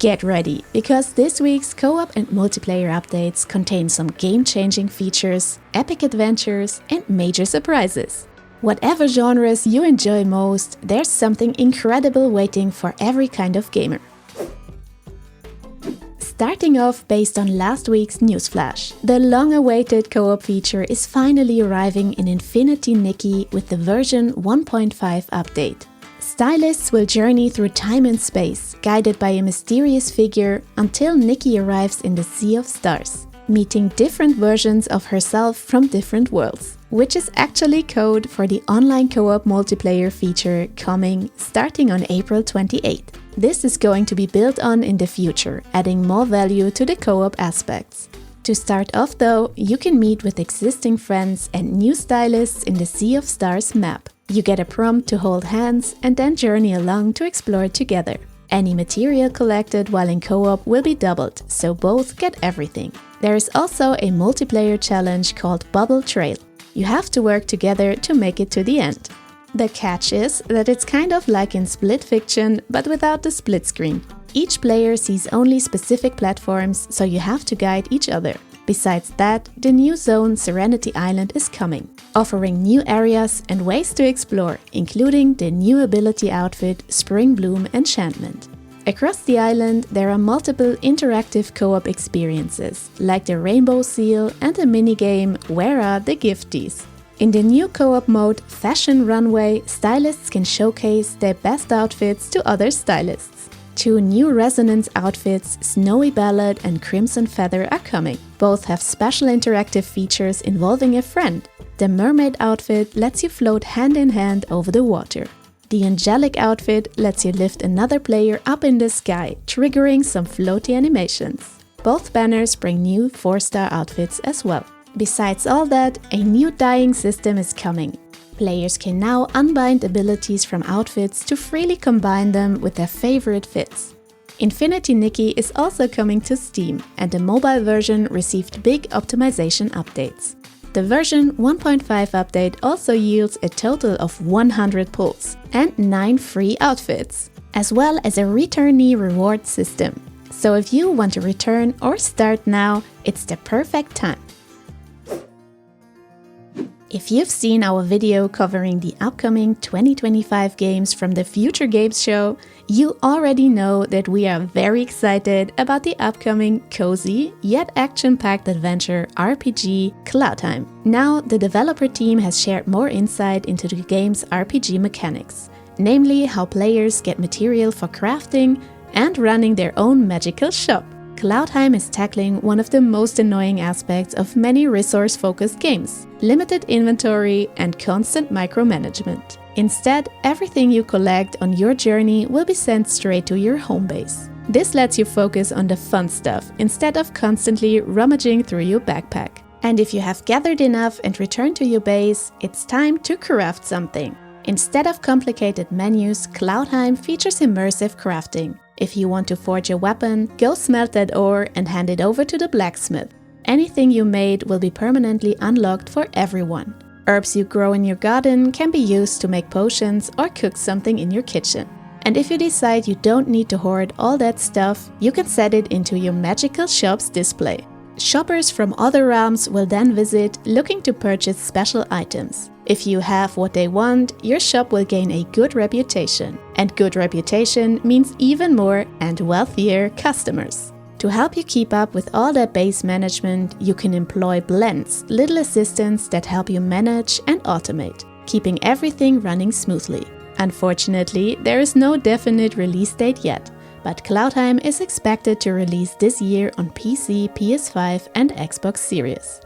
Get ready, because this week's co-op and multiplayer updates contain some game-changing features, epic adventures, and major surprises. Whatever genres you enjoy most, there's something incredible waiting for every kind of gamer. Starting off based on last week's newsflash, the long-awaited co-op feature is finally arriving in Infinity Nikki with the version 1.5 update. Stylists will journey through time and space, guided by a mysterious figure, until Nikki arrives in the Sea of Stars, meeting different versions of herself from different worlds, which is actually code for the online co-op multiplayer feature coming starting on April 28th. This is going to be built on in the future, adding more value to the co-op aspects. To start off though, you can meet with existing friends and new stylists in the Sea of Stars map. You get a prompt to hold hands and then journey along to explore together. Any material collected while in co-op will be doubled, so both get everything. There is also a multiplayer challenge called Bubble Trail. You have to work together to make it to the end. The catch is that it's kind of like in Split Fiction, but without the split screen. Each player sees only specific platforms, so you have to guide each other. Besides that, the new zone Serenity Island is coming, offering new areas and ways to explore, including the new ability outfit Spring Bloom Enchantment. Across the island, there are multiple interactive co-op experiences, like the Rainbow Seal and the minigame Where Are the Gifties? In the new co-op mode Fashion Runway, stylists can showcase their best outfits to other stylists. 2 new Resonance outfits, Snowy Ballad and Crimson Feather, are coming. Both have special interactive features involving a friend. The Mermaid outfit lets you float hand in hand over the water. The Angelic outfit lets you lift another player up in the sky, triggering some floaty animations. Both banners bring new 4-star outfits as well. Besides all that, a new dyeing system is coming. Players can now unbind abilities from outfits to freely combine them with their favorite fits. Infinity Nikki is also coming to Steam, and the mobile version received big optimization updates. The version 1.5 update also yields a total of 100 pulls and 9 free outfits, as well as a returnee reward system. So if you want to return or start now, it's the perfect time. If you've seen our video covering the upcoming 2025 games from the Future Games Show, you already know that we are very excited about the upcoming cozy yet action-packed adventure RPG Cloudheim. Now, the developer team has shared more insight into the game's RPG mechanics, namely how players get material for crafting and running their own magical shop. Cloudheim is tackling one of the most annoying aspects of many resource-focused games: limited inventory and constant micromanagement. Instead, everything you collect on your journey will be sent straight to your home base. This lets you focus on the fun stuff instead of constantly rummaging through your backpack. And if you have gathered enough and returned to your base, it's time to craft something. Instead of complicated menus, Cloudheim features immersive crafting. If you want to forge a weapon, go smelt that ore and hand it over to the blacksmith. Anything you made will be permanently unlocked for everyone. Herbs you grow in your garden can be used to make potions or cook something in your kitchen. And if you decide you don't need to hoard all that stuff, you can set it into your magical shop's display. Shoppers from other realms will then visit, looking to purchase special items. If you have what they want, your shop will gain a good reputation. And good reputation means even more and wealthier customers. To help you keep up with all that base management, you can employ blends, little assistants that help you manage and automate, keeping everything running smoothly. Unfortunately, there is no definite release date yet, but Cloudheim is expected to release this year on PC, PS5 and Xbox Series.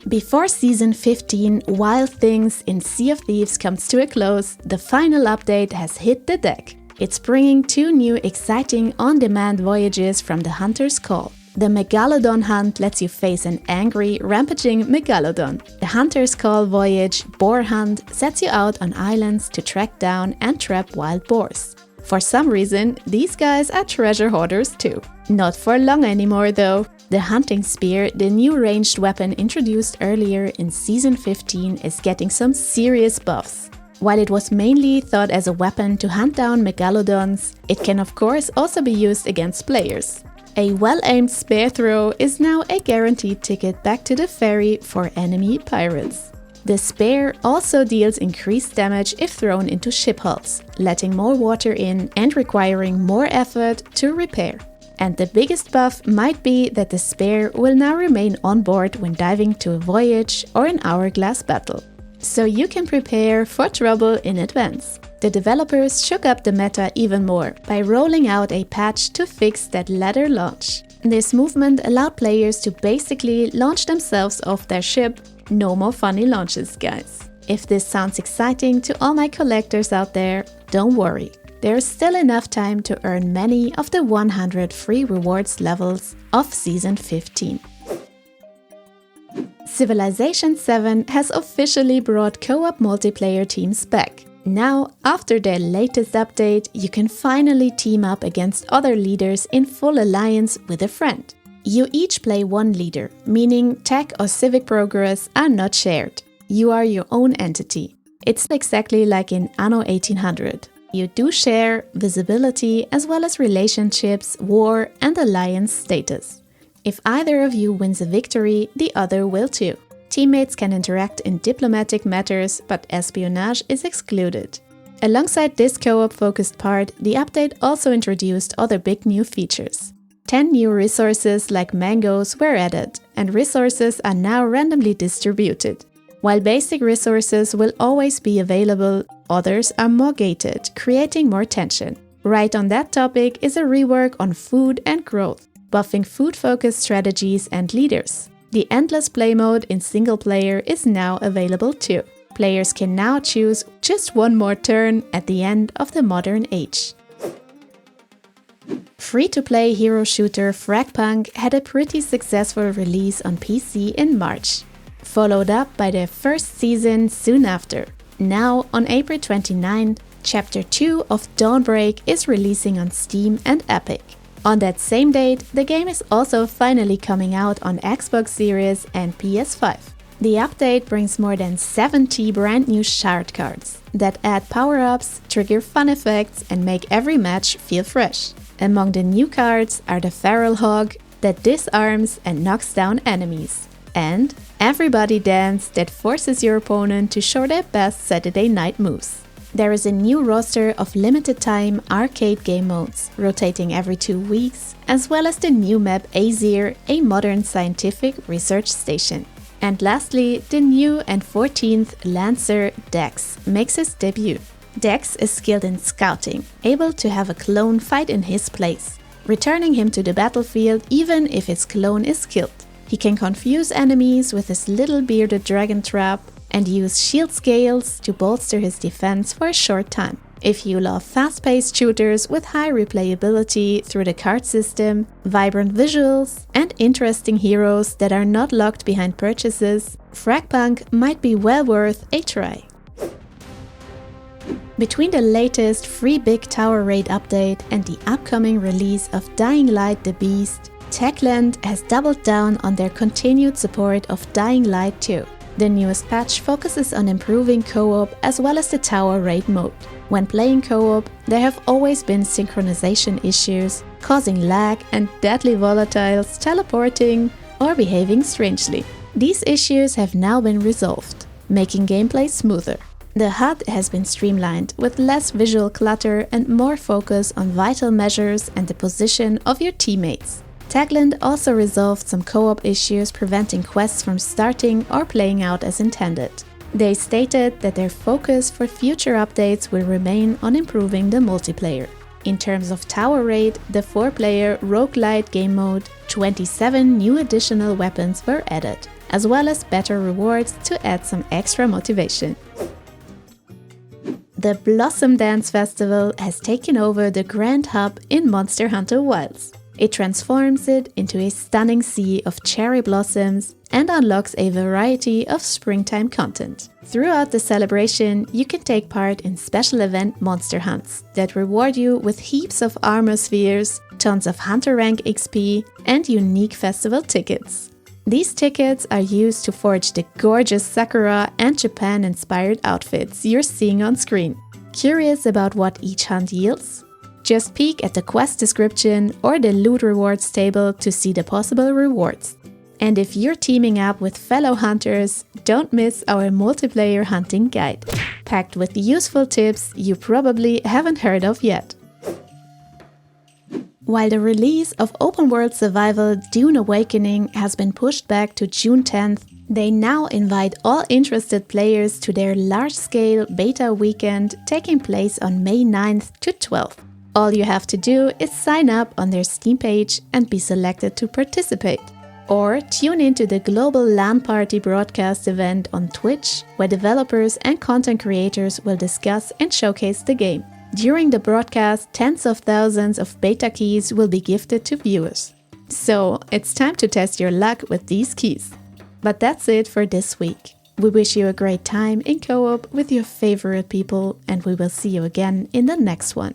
Before Season 15, Wild Things in Sea of Thieves comes to a close, the final update has hit the deck. It's bringing 2 new exciting on-demand voyages from the Hunter's Call. The Megalodon Hunt lets you face an angry, rampaging Megalodon. The Hunter's Call voyage, Boar Hunt, sets you out on islands to track down and trap wild boars. For some reason, these guys are treasure hoarders too. Not for long anymore though. The Hunting Spear, the new ranged weapon introduced earlier in Season 15, is getting some serious buffs. While it was mainly thought as a weapon to hunt down megalodons, it can of course also be used against players. A well-aimed spear throw is now a guaranteed ticket back to the ferry for enemy pirates. The spear also deals increased damage if thrown into ship hulls, letting more water in and requiring more effort to repair. And the biggest buff might be that the spear will now remain on board when diving to a voyage or an hourglass battle. So you can prepare for trouble in advance. The developers shook up the meta even more by rolling out a patch to fix that ladder launch. This movement allowed players to basically launch themselves off their ship. No more funny launches, guys. If this sounds exciting to all my collectors out there, don't worry. There's still enough time to earn many of the 100 free rewards levels of Season 15. Civilization 7 has officially brought co-op multiplayer teams back. Now, after their latest update, you can finally team up against other leaders in full alliance with a friend. You each play one leader, meaning tech or civic progress are not shared. You are your own entity. It's exactly like in Anno 1800. You do share visibility as well as relationships, war and alliance status. If either of you wins a victory, the other will too. Teammates can interact in diplomatic matters, but espionage is excluded. Alongside this co-op focused part, the update also introduced other big new features. 10 new resources like mangoes were added, and resources are now randomly distributed. While basic resources will always be available, others are more gated, creating more tension. Right on that topic is a rework on food and growth, buffing food-focused strategies and leaders. The Endless Play mode in single player is now available too. Players can now choose just one more turn at the end of the modern age. Free-to-play hero shooter Fragpunk had a pretty successful release on PC in March, followed up by their first season soon after. Now, on April 29, Chapter 2 of Dawnbreak is releasing on Steam and Epic. On that same date, the game is also finally coming out on Xbox Series and PS5. The update brings more than 70 brand new shard cards that add power-ups, trigger fun effects and make every match feel fresh. Among the new cards are the Feral Hog that disarms and knocks down enemies, and Everybody Dance that forces your opponent to show their best Saturday night moves. There is a new roster of limited-time arcade game modes, rotating every 2 weeks, as well as the new map Azir, a modern scientific research station. And lastly, the new and 14th Lancer Dex makes his debut. Dex is skilled in scouting, able to have a clone fight in his place, returning him to the battlefield even if his clone is killed. He can confuse enemies with his little bearded dragon trap and use shield scales to bolster his defense for a short time. If you love fast-paced shooters with high replayability through the card system, vibrant visuals, and interesting heroes that are not locked behind purchases, Fragpunk might be well worth a try. Between the latest free Big Tower Raid update and the upcoming release of Dying Light the Beast, Techland has doubled down on their continued support of Dying Light 2. The newest patch focuses on improving co-op as well as the Tower Raid mode. When playing co-op, there have always been synchronization issues, causing lag and deadly volatiles teleporting or behaving strangely. These issues have now been resolved, making gameplay smoother. The HUD has been streamlined with less visual clutter and more focus on vital measures and the position of your teammates. Techland also resolved some co-op issues preventing quests from starting or playing out as intended. They stated that their focus for future updates will remain on improving the multiplayer. In terms of Tower Raid, the 4-player roguelite game mode, 27 new additional weapons were added, as well as better rewards to add some extra motivation. The Blossom Dance Festival has taken over the Grand Hub in Monster Hunter Wilds. It transforms it into a stunning sea of cherry blossoms and unlocks a variety of springtime content. Throughout the celebration, you can take part in special event monster hunts that reward you with heaps of armor spheres, tons of hunter rank XP, and unique festival tickets. These tickets are used to forge the gorgeous Sakura and Japan-inspired outfits you're seeing on screen. Curious about what each hunt yields? Just peek at the quest description or the loot rewards table to see the possible rewards. And if you're teaming up with fellow hunters, don't miss our multiplayer hunting guide, packed with useful tips you probably haven't heard of yet. While the release of Open World Survival Dune Awakening has been pushed back to June 10th, they now invite all interested players to their large-scale beta weekend taking place on May 9th to 12th. All you have to do is sign up on their Steam page and be selected to participate. Or tune into the global LAN party broadcast event on Twitch, where developers and content creators will discuss and showcase the game. During the broadcast, tens of thousands of beta keys will be gifted to viewers. So, it's time to test your luck with these keys. But that's it for this week. We wish you a great time in co-op with your favorite people, and we will see you again in the next one.